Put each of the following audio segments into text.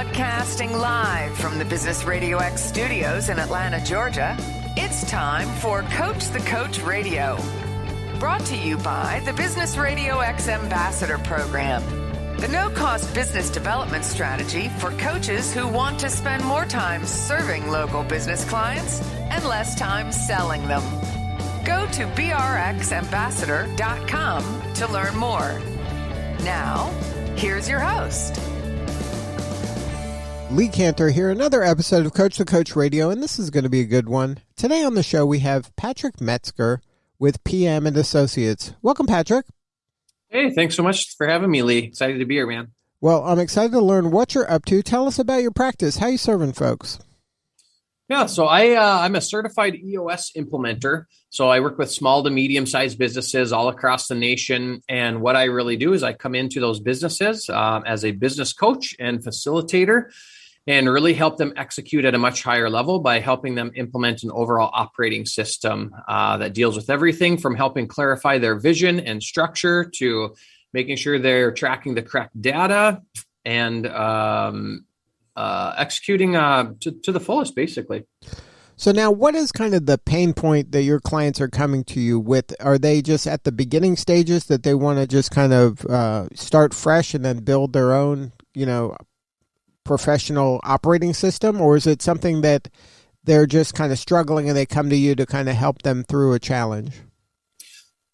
Broadcasting live from the Business RadioX studios in Atlanta, Georgia, it's time for Coach the Coach Radio. Brought to you by the Business RadioX Ambassador Program, the no-cost business development strategy for coaches who want to spend more time serving local business clients and less time selling them. Go to brxambassador.com to learn more. Now, here's your host. Lee Cantor here, another episode of Coach the Coach Radio, and this is going to be a good one. Today on the show, we have Patrick Metzger with PM and Associates. Welcome, Patrick. Hey, thanks so much for having me, Lee. Excited to be here, man. Well, I'm excited to learn what you're up to. Tell us about your practice. How you serving folks? Yeah, so I'm a certified EOS implementer. So I work with small to medium-sized businesses all across the nation. And what I really do is I come into those businesses as a business coach and facilitator and really help them execute at a much higher level by helping them implement an overall operating system that deals with everything from helping clarify their vision and structure to making sure they're tracking the correct data and executing to the fullest, basically. So now what is kind of the pain point that your clients are coming to you with? Are they just at the beginning stages that they want to just kind of start fresh and then build their own, professional operating system? Or is it something that they're just kind of struggling and they come to you to kind of help them through a challenge?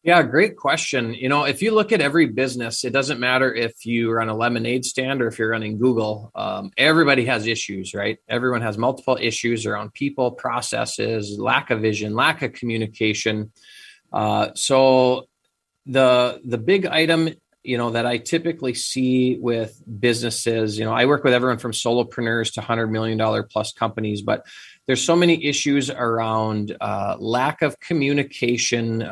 Yeah, great question. If you look at every business, it doesn't matter if you run a lemonade stand or if you're running Google, everybody has issues, right? Everyone has multiple issues around people, processes, lack of vision, lack of communication. So the big item, that I typically see with businesses, I work with everyone from solopreneurs to $100 million plus companies, but there's so many issues around lack of communication,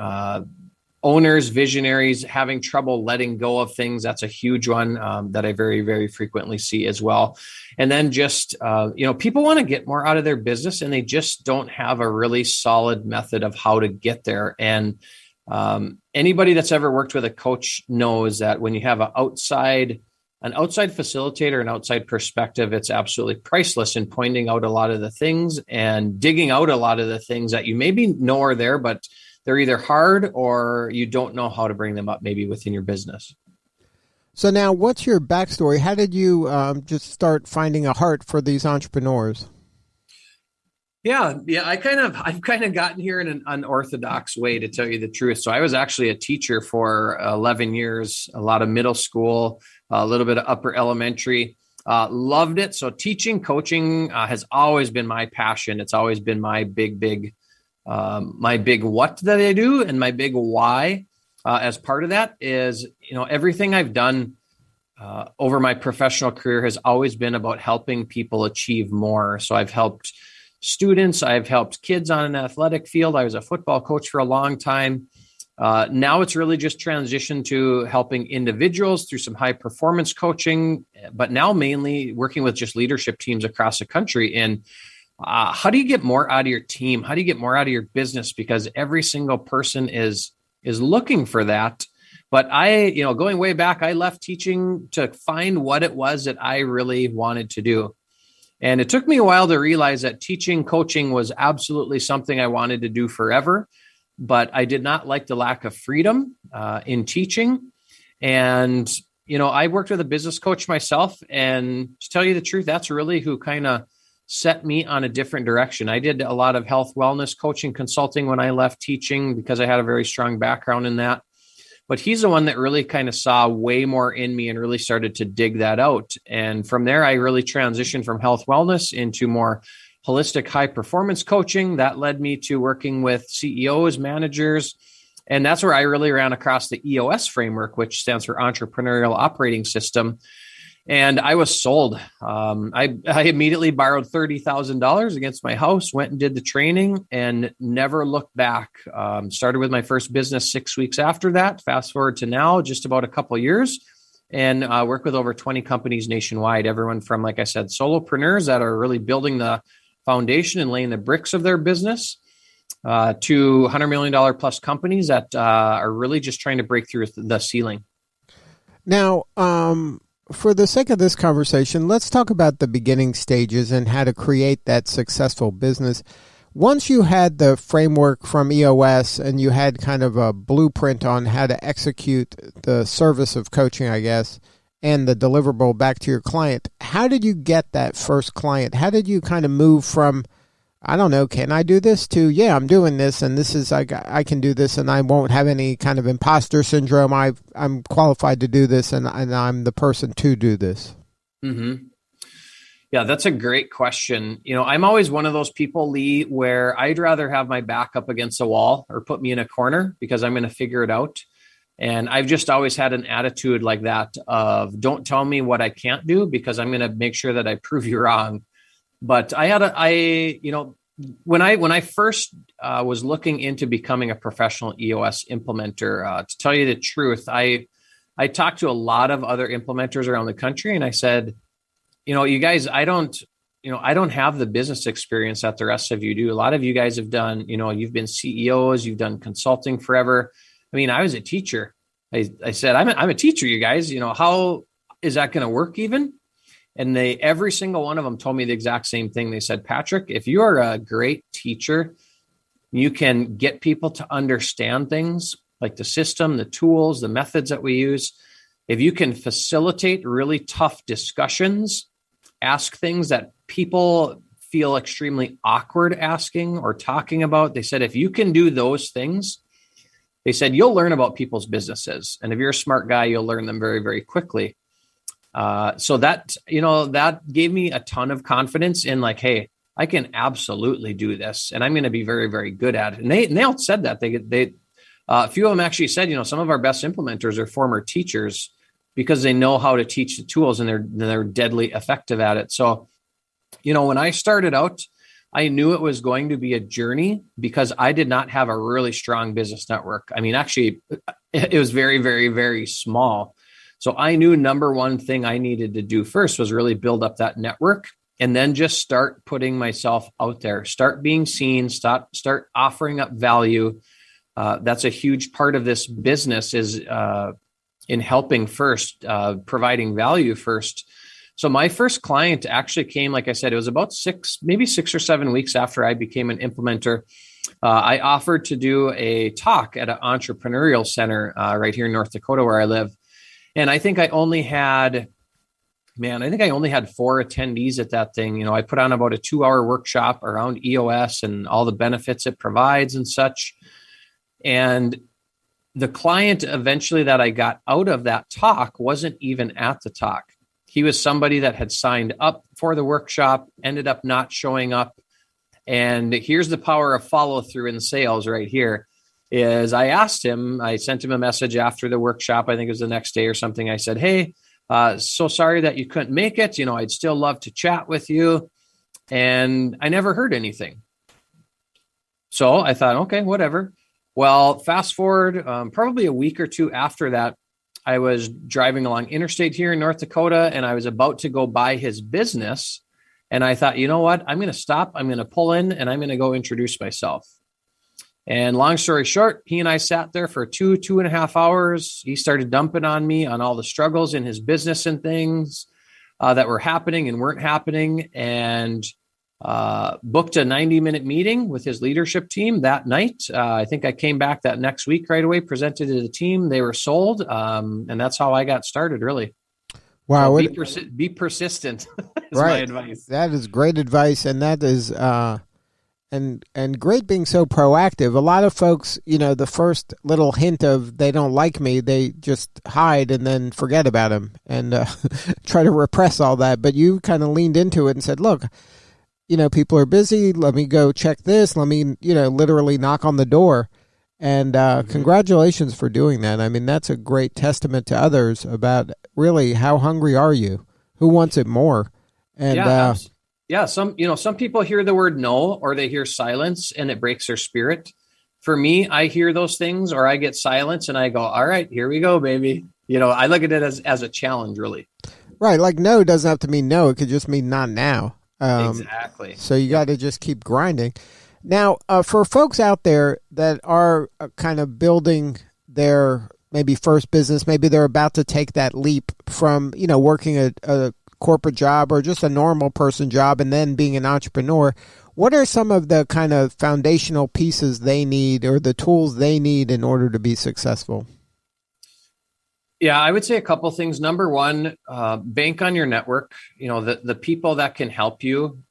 owners, visionaries having trouble letting go of things. That's a huge one that I very, very frequently see as well. And then just, people want to get more out of their business and they just don't have a really solid method of how to get there. And anybody that's ever worked with a coach knows that when you have an outside facilitator, an outside perspective, it's absolutely priceless in pointing out a lot of the things and digging out a lot of the things that you maybe know are there, but they're either hard or you don't know how to bring them up maybe within your business. So now what's your backstory? How did you just start finding a heart for these entrepreneurs? Yeah. I've kind of gotten here in an unorthodox way, to tell you the truth. So I was actually a teacher for 11 years, a lot of middle school, a little bit of upper elementary, loved it. So teaching, coaching has always been my passion. It's always been my big what that I do and my big why as part of that is, everything I've done over my professional career has always been about helping people achieve more. So I've helped students, I've helped kids on an athletic field. I was a football coach for a long time. Now it's really just transitioned to helping individuals through some high performance coaching, but now mainly working with just leadership teams across the country. And how do you get more out of your team? How do you get more out of your business? Because every single person is looking for that. But going way back, I left teaching to find what it was that I really wanted to do. And it took me a while to realize that teaching, coaching was absolutely something I wanted to do forever. But I did not like the lack of freedom in teaching. And, I worked with a business coach myself. And to tell you the truth, that's really who kind of set me on a different direction. I did a lot of health, wellness, coaching, consulting when I left teaching because I had a very strong background in that. But he's the one that really kind of saw way more in me and really started to dig that out. And from there, I really transitioned from health, wellness into more holistic, high performance coaching. That led me to working with CEOs, managers. And that's where I really ran across the EOS framework, which stands for Entrepreneurial Operating System. And I was sold. I immediately borrowed $30,000 against my house, went and did the training and never looked back. Started with my first business 6 weeks after that. Fast forward to now, just about a couple of years, and work with over 20 companies nationwide. Everyone from, like I said, solopreneurs that are really building the foundation and laying the bricks of their business to $100 million plus companies that are really just trying to break through the ceiling. Now, for the sake of this conversation, let's talk about the beginning stages and how to create that successful business. Once you had the framework from EOS and you had kind of a blueprint on how to execute the service of coaching, I guess, and the deliverable back to your client, how did you get that first client? How did you kind of move from, I don't know, can I do this, to, yeah, I'm doing this, and this is, I can do this, and I won't have any kind of imposter syndrome. I'm qualified to do this, and I'm the person to do this. Mm-hmm. Yeah, that's a great question. I'm always one of those people, Lee, where I'd rather have my back up against a wall or put me in a corner because I'm going to figure it out. And I've just always had an attitude like that of don't tell me what I can't do because I'm going to make sure that I prove you wrong. But when I first was looking into becoming a professional EOS implementer, to tell you the truth, I talked to a lot of other implementers around the country, and I said, you guys, I don't have the business experience that the rest of you do. A lot of you guys have done, you've been CEOs, you've done consulting forever. I mean, I was a teacher. I said, I'm a teacher, you guys. How is that going to work even? And every single one of them told me the exact same thing. They said, Patrick, if you are a great teacher, you can get people to understand things like the system, the tools, the methods that we use. If you can facilitate really tough discussions, ask things that people feel extremely awkward asking or talking about. They said, if you can do those things, they said, you'll learn about people's businesses. And if you're a smart guy, you'll learn them very, very quickly. So that gave me a ton of confidence in like, hey, I can absolutely do this. And I'm going to be very, very good at it. And they all said that. A few of them actually said, some of our best implementers are former teachers because they know how to teach the tools and they're deadly effective at it. So, when I started out, I knew it was going to be a journey because I did not have a really strong business network. I mean, actually, it was very, very, very small. So I knew number one thing I needed to do first was really build up that network and then just start putting myself out there, start being seen, start offering up value. That's a huge part of this business is in helping first, providing value first. So my first client actually came, like I said, it was about 6 or 7 weeks after I became an implementer. I offered to do a talk at an entrepreneurial center right here in North Dakota where I live. And I think I only had 4 attendees at that thing. I put on about a 2-hour workshop around EOS and all the benefits it provides and such. And the client eventually that I got out of that talk wasn't even at the talk. He was somebody that had signed up for the workshop, ended up not showing up. And here's the power of follow through in sales right here. Is I sent him a message after the workshop. I think it was the next day or something. I said, hey, so sorry that you couldn't make it. I'd still love to chat with you. And I never heard anything. So I thought, okay, whatever. Well, fast forward, probably a week or two after that, I was driving along interstate here in North Dakota and I was about to go by his business. And I thought, you know what? I'm going to stop. I'm going to pull in and I'm going to go introduce myself. And long story short, he and I sat there for 2.5 hours. He started dumping on me on all the struggles in his business and things that were happening and weren't happening, and booked a 90-minute meeting with his leadership team that night. I think I came back that next week right away, presented to the team. They were sold. And that's how I got started, really. Wow. So be persistent is right. My advice. That is great advice. And that is... And great being so proactive. A lot of folks, the first little hint of they don't like me, they just hide and then forget about them and try to repress all that. But you kind of leaned into it and said, look, people are busy. Let me go check this. Let me, literally knock on the door. And congratulations for doing that. I mean, that's a great testament to others about really how hungry are you? Who wants it more? And some people hear the word no, or they hear silence and it breaks their spirit. For me, I hear those things or I get silence and I go, all right, here we go, baby. I look at it as a challenge, really. Right. Like no doesn't have to mean no. It could just mean not now. Exactly. So you got to just keep grinding. Now, for folks out there that are kind of building their maybe first business, maybe they're about to take that leap from, working a corporate job or just a normal person job and then being an entrepreneur. What are some of the kind of foundational pieces they need or the tools they need in order to be successful? Yeah, I would say a couple things. Number one, bank on your network. The people that can help you,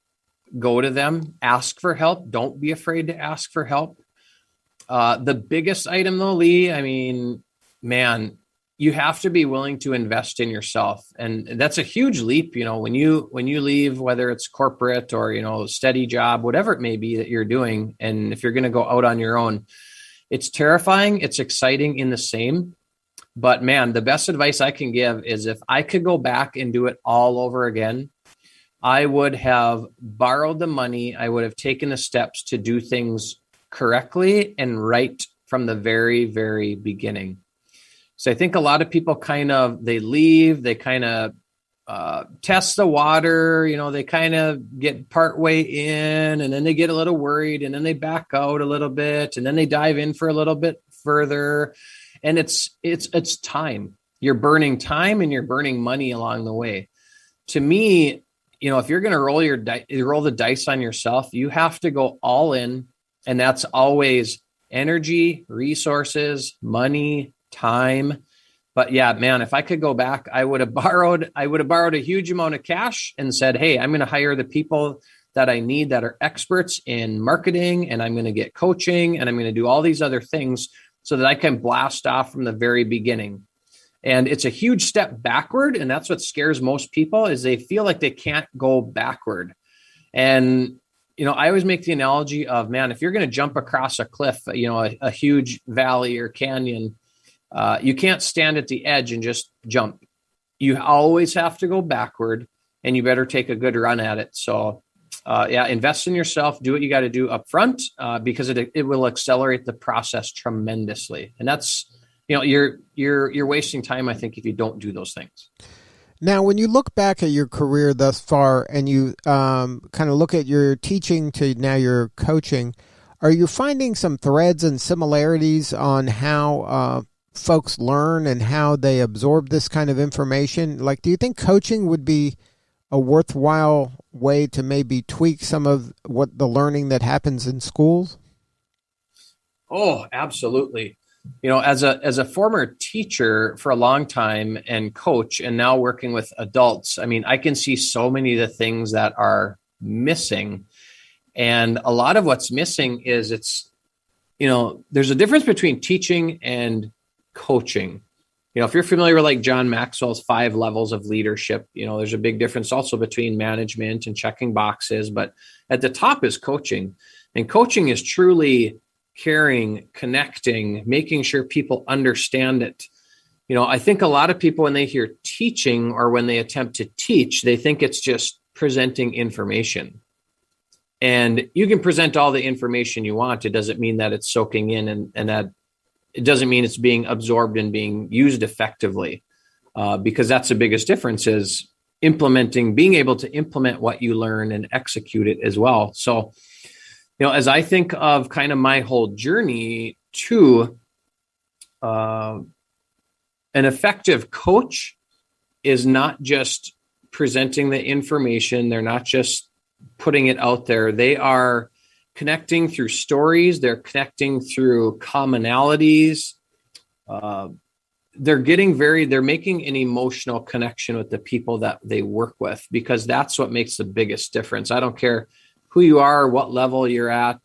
go to them, ask for help. Don't be afraid to ask for help. The biggest item though, Lee, man, you have to be willing to invest in yourself. And that's a huge leap. When you leave, whether it's corporate or, steady job, whatever it may be that you're doing. And if you're going to go out on your own, it's terrifying. It's exciting in the same. But man, the best advice I can give is if I could go back and do it all over again, I would have borrowed the money. I would have taken the steps to do things correctly and right from the very, very beginning. So I think a lot of people they leave, they test the water, they kind of get partway in and then they get a little worried and then they back out a little bit and then they dive in for a little bit further. And it's time. You're burning time and you're burning money along the way. To me, if you're going to roll the dice on yourself, you have to go all in. And that's always energy, resources, money, time. But yeah, man, if I could go back, I would have borrowed a huge amount of cash and said, hey, I'm going to hire the people that I need that are experts in marketing, and I'm going to get coaching, and I'm going to do all these other things so that I can blast off from the very beginning. And it's a huge step backward. And that's what scares most people is they feel like they can't go backward. And, I always make the analogy of, man, if you're going to jump across a cliff, a huge valley or canyon, you can't stand at the edge and just jump. You always have to go backward and you better take a good run at it. So invest in yourself, do what you got to do up front because it will accelerate the process tremendously. And that's, you're wasting time, I think, if you don't do those things. Now, when you look back at your career thus far and you kind of look at your teaching to now your coaching, are you finding some threads and similarities on how folks learn and how they absorb this kind of information? Like, do you think coaching would be a worthwhile way to maybe tweak some of what the learning that happens in schools? Oh, absolutely. As a former teacher for a long time and coach, and now working with adults, I can see so many of the things that are missing. And a lot of what's missing is there's a difference between teaching and coaching. If you're familiar with like John Maxwell's 5 levels of leadership, there's a big difference also between management and checking boxes. But at the top is coaching. And coaching is truly caring, connecting, making sure people understand it. I think a lot of people, when they hear teaching or when they attempt to teach, they think it's just presenting information. And you can present all the information you want. It doesn't mean that it's soaking in and that it doesn't mean it's being absorbed and being used effectively, because that's the biggest difference is being able to implement what you learn and execute it as well. So, as I think of kind of my whole journey to an effective coach is not just presenting the information. They're not just putting it out there. They are connecting through stories. They're connecting through commonalities. They're making an emotional connection with the people that they work with, because that's what makes the biggest difference. I don't care who you are, what level you're at,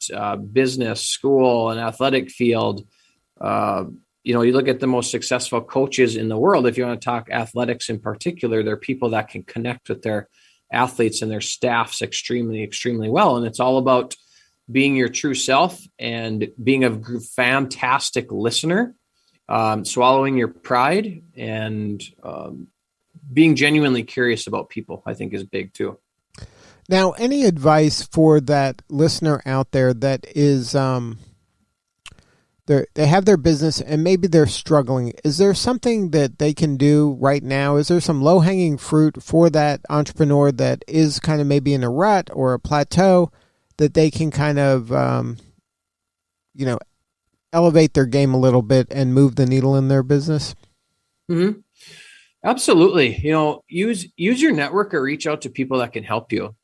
business, school, an athletic field. You look at the most successful coaches in the world. If you want to talk athletics in particular, they're people that can connect with their athletes and their staffs extremely, extremely well. And it's all about being your true self and being a fantastic listener, swallowing your pride, and being genuinely curious about people, I think is big too. Now, any advice for that listener out there that is, they have their business and maybe they're struggling? Is there something that they can do right now? Is there some low-hanging fruit for that entrepreneur that is kind of maybe in a rut or a plateau that they can kind of, elevate their game a little bit and move the needle in their business? Mm-hmm. Absolutely. Use your network or reach out to people that can help you.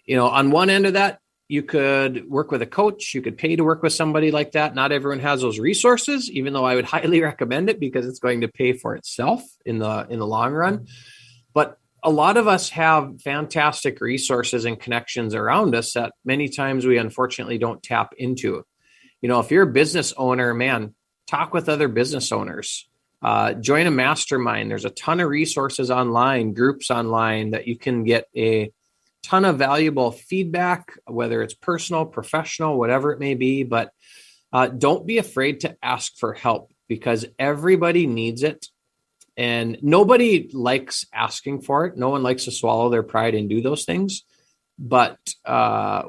On one end of that, you could work with a coach. You could pay to work with somebody like that. Not everyone has those resources, even though I would highly recommend it because it's going to pay for itself in the long run. But a lot of us have fantastic resources and connections around us that many times we unfortunately don't tap into. If you're a business owner, man, talk with other business owners. Join a mastermind. There's a ton of resources online, groups online that you can get a ton of valuable feedback, whether it's personal, professional, whatever it may be. But don't be afraid to ask for help because everybody needs it. And nobody likes asking for it. No one likes to swallow their pride and do those things. But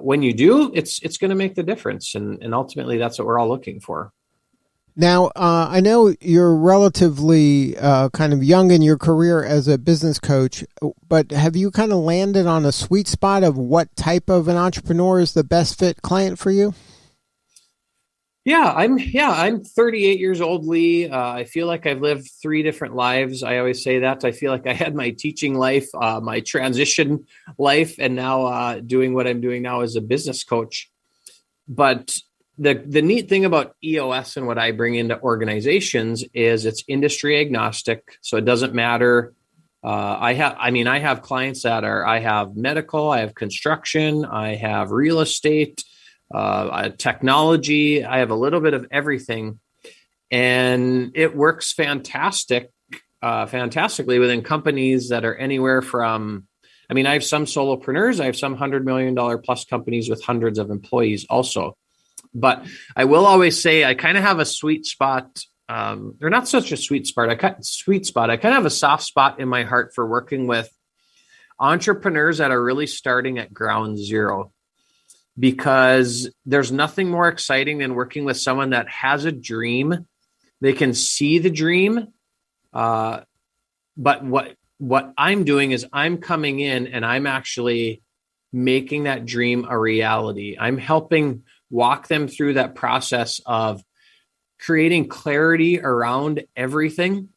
when you do, it's going to make the difference. And ultimately, that's what we're all looking for. Now, I know you're relatively kind of young in your career as a business coach, but have you kind of landed on a sweet spot of what type of an entrepreneur is the best fit client for you? I'm 38 years old, Lee. I feel like I've lived 3 different lives. I always say that. I feel like I had my teaching life, my transition life, and now doing what I'm doing now as a business coach. But the neat thing about EOS and what I bring into organizations is it's industry agnostic. So it doesn't matter. I have clients that I have medical, I have construction, I have real estate, I have technology. I have a little bit of everything, and it works fantastically within companies that are anywhere from, I have some solopreneurs, I have some $100 million plus companies with hundreds of employees also. But I will always say I kind of have a sweet spot, or not such a sweet spot. I kind of have a soft spot in my heart for working with entrepreneurs that are really starting at ground zero, because there's nothing more exciting than working with someone that has a dream. They can see the dream, but what I'm doing is I'm coming in and I'm actually making that dream a reality. I'm helping walk them through that process of creating clarity around everything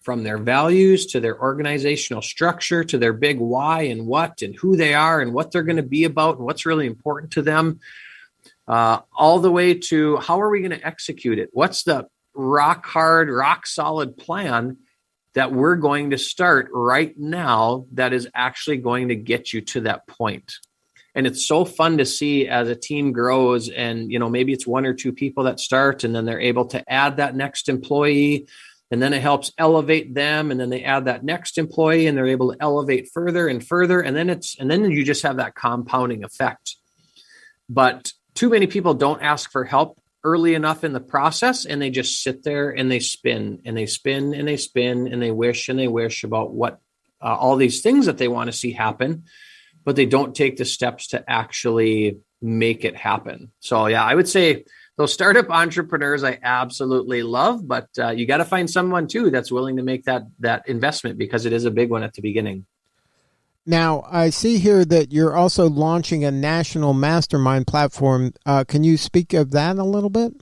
from their values to their organizational structure to their big why and what and who they are and what they're going to be about and what's really important to them, all the way to how are we going to execute it? What's the rock hard, rock solid plan that we're going to start right now that is actually going to get you to that point? And it's so fun to see as a team grows and, maybe it's 1 or 2 people that start and then they're able to add that next employee and then it helps elevate them. And then they add that next employee and they're able to elevate further and further. And then you just have that compounding effect. But too many people don't ask for help early enough in the process and they just sit there and they spin and they spin and they spin and they wish about what all these things that they want to see happen, but they don't take the steps to actually make it happen. So yeah, I would say those startup entrepreneurs I absolutely love, but you got to find someone too that's willing to make that investment because it is a big one at the beginning. Now, I see here that you're also launching a national mastermind platform. Can you speak of that a little bit?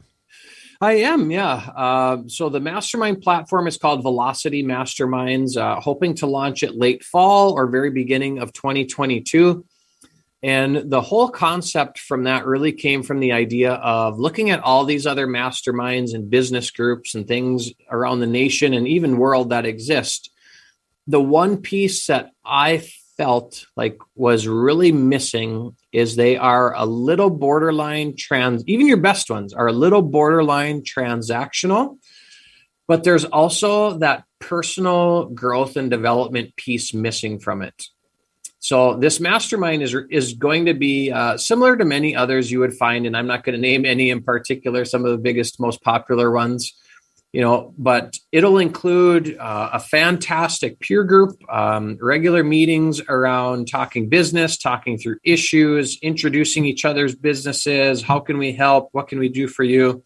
I am, yeah. So the mastermind platform is called Velocity Masterminds, hoping to launch it late fall or very beginning of 2022. And the whole concept from that really came from the idea of looking at all these other masterminds and business groups and things around the nation and even world that exist. The one piece that I felt like was really missing is they are a little borderline even your best ones are a little borderline transactional, but there's also that personal growth and development piece missing from it. So this mastermind is going to be similar to many others you would find, and I'm not going to name any in particular, some of the biggest, most popular ones, but it'll include a fantastic peer group, regular meetings around talking business, talking through issues, introducing each other's businesses. How can we help? What can we do for you?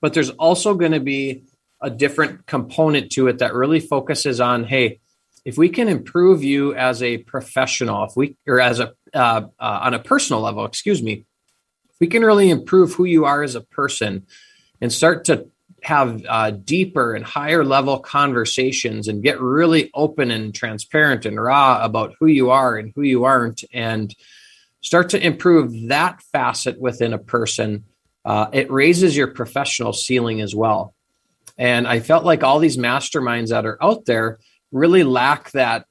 But there's also going to be a different component to it that really focuses on, hey, if we can improve you as a professional, on a personal level, if we can really improve who you are as a person and start to have deeper and higher level conversations and get really open and transparent and raw about who you are and who you aren't, and start to improve that facet within a person, it raises your professional ceiling as well. And I felt like all these masterminds that are out there really lack that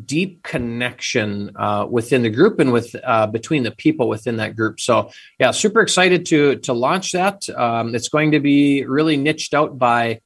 deep connection within the group and with between the people within that group. So yeah, super excited to launch that. It's going to be really niched out by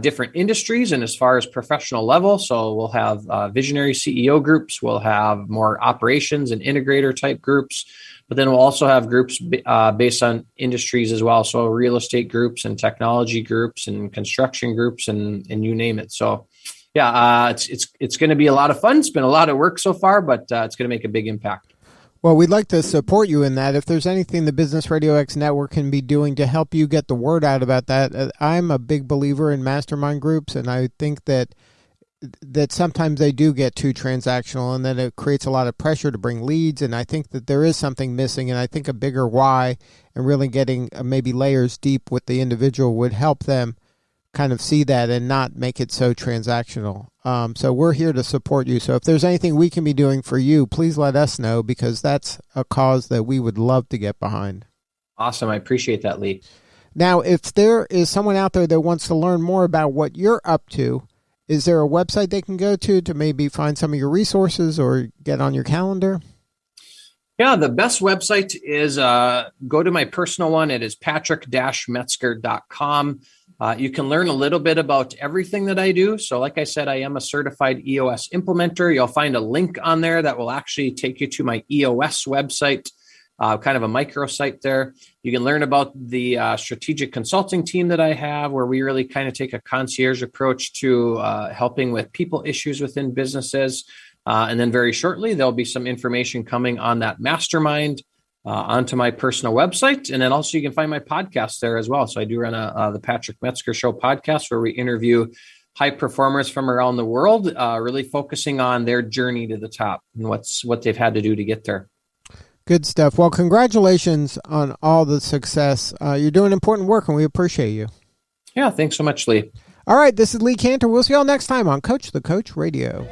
different industries and as far as professional level. So we'll have visionary CEO groups, we'll have more operations and integrator type groups, but then we'll also have groups based on industries as well. So real estate groups and technology groups and construction groups and you name it. So yeah, it's going to be a lot of fun. It's been a lot of work so far, but it's going to make a big impact. Well, we'd like to support you in that. If there's anything the Business RadioX network can be doing to help you get the word out about that, I'm a big believer in mastermind groups, and I think that sometimes they do get too transactional, and then it creates a lot of pressure to bring leads, and I think that there is something missing, and I think a bigger why and really getting maybe layers deep with the individual would help them kind of see that and not make it so transactional. So we're here to support you. So if there's anything we can be doing for you, please let us know, because that's a cause that we would love to get behind. Awesome. I appreciate that, Lee. Now, if there is someone out there that wants to learn more about what you're up to, is there a website they can go to maybe find some of your resources or get on your calendar? Yeah, the best website is go to my personal one. It is patrick-metzger.com. You can learn a little bit about everything that I do. So like I said, I am a certified EOS implementer. You'll find a link on there that will actually take you to my EOS website, kind of a microsite there. You can learn about the strategic consulting team that I have, where we really kind of take a concierge approach to helping with people issues within businesses. And then very shortly, there'll be some information coming on that mastermind onto my personal website. And then also you can find my podcast there as well. So I do run the Patrick Metzger Show podcast, where we interview high performers from around the world, really focusing on their journey to the top and what they've had to do to get there. Good stuff. Well, congratulations on all the success. You're doing important work, and we appreciate you. Yeah, thanks so much, Lee. All right, this is Lee Cantor. We'll see y'all next time on Coach the Coach Radio.